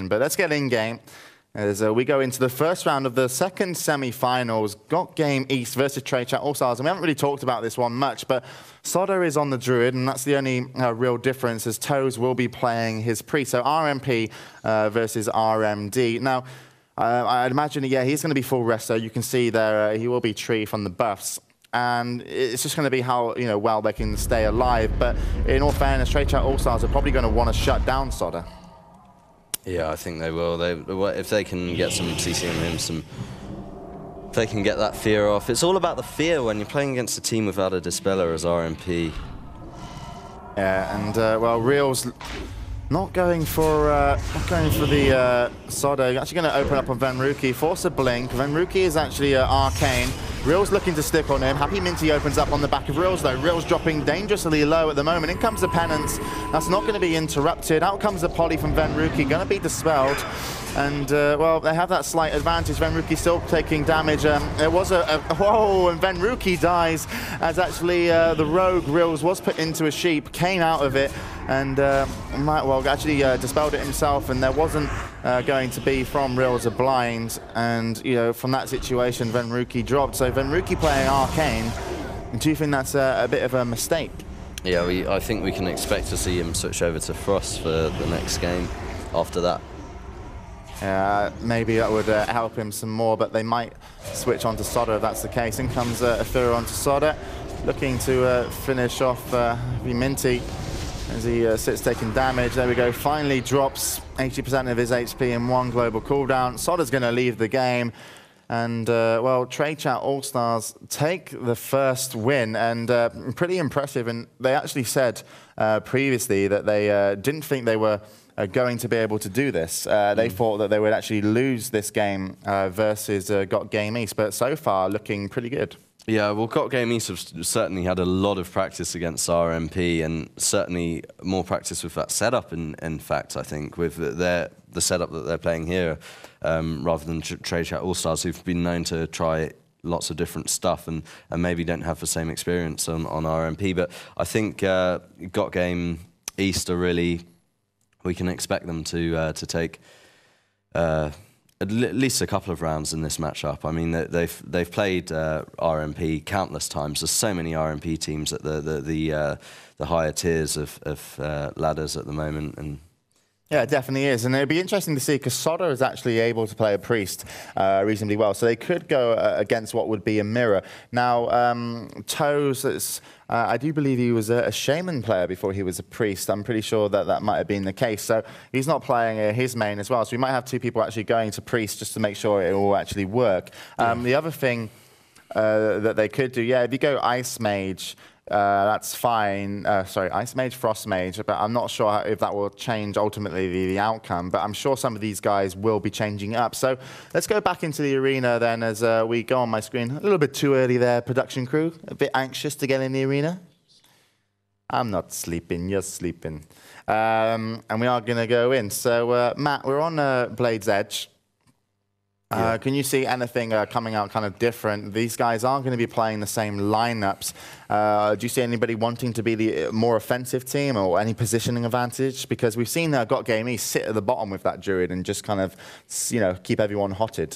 But let's get in game as we go into the first round of the second semi-finals. GotGameEast versus TradeChat All-Stars. And we haven't really talked about this one much, but Sodder is on the Druid, and that's the only real difference, as Toes will be playing his Priest. So RMP versus RMD. Now, I'd imagine, yeah, he's going to be full rest, so you can see there he will be tree from the buffs. And it's just going to be how well they can stay alive. But in all fairness, TradeChat All-Stars are probably going to want to shut down Sodder. Yeah, I think they will. If they can get some CC on him, if they can get that fear off. It's all about the fear when you're playing against a team without a Dispeller as RMP. Yeah, and well, Real's not going for the Sodder. Actually going to open up on Venruki, force a blink. Venruki is actually arcane. Real's looking to stick on him. Happy Minty opens up on the back of Reals though. Reals dropping dangerously low at the moment. In comes the Penance. That's not going to be interrupted. Out comes the Poly from Venruki. Going to be dispelled. And, well, they have that slight advantage. Venruki still taking damage. There was whoa, and Venruki dies as actually the rogue Reals was put into a sheep, came out of it, and well, actually dispelled it himself, and there wasn't going to be from Reals a blind, and, from that situation, Venruki dropped. So Venruki playing Arcane, do you think that's a bit of a mistake? Yeah, I think we can expect to see him switch over to Frost for the next game after that. Maybe that would help him some more, but they might switch on to Sodder if that's the case. In comes Athura onto Sodder, looking to finish off Minty as he sits taking damage. There we go, finally drops 80% of his HP in one global cooldown. Sodder's going to leave the game. And, well, TradeChat All-Stars take the first win, and pretty impressive. And they actually said previously that they didn't think they were going to be able to do this. They thought that they would actually lose this game versus GotGameEast, but so far looking pretty good. Yeah, well, GotGameEast have certainly had a lot of practice against RMP, and certainly more practice with that setup, in fact, I think, with the setup that they're playing here, rather than TradeChat All-Stars, who've been known to try lots of different stuff and maybe don't have the same experience on RMP. But I think GotGameEast are really... We can expect them to take at least a couple of rounds in this matchup. I mean, they've played RMP countless times. There's so many RMP teams at the higher tiers of ladders at the moment, and yeah, it definitely is. And it'd be interesting to see, because Sodder is actually able to play a Priest reasonably well. So they could go against what would be a mirror. Now, Toes, I do believe he was a Shaman player before he was a Priest. I'm pretty sure that that might have been the case. So he's not playing his main as well. So we might have two people actually going to Priest just to make sure it will actually work. The other thing that they could do, yeah, if you go Ice Mage, that's fine. Sorry, Ice Mage, Frost Mage, but I'm not sure if that will change ultimately the outcome, but I'm sure some of these guys will be changing up. So let's go back into the arena then as we go on my screen. A little bit too early there, production crew. A bit anxious to get in the arena. I'm not sleeping, you're sleeping. And we are going to go in. So, Matt, we're on Blade's Edge. Yeah. Can you see anything coming out kind of different? These guys aren't going to be playing the same lineups. Do you see anybody wanting to be the more offensive team or any positioning advantage? Because we've seen GotGameEast sit at the bottom with that Druid and just kind of, keep everyone hotted.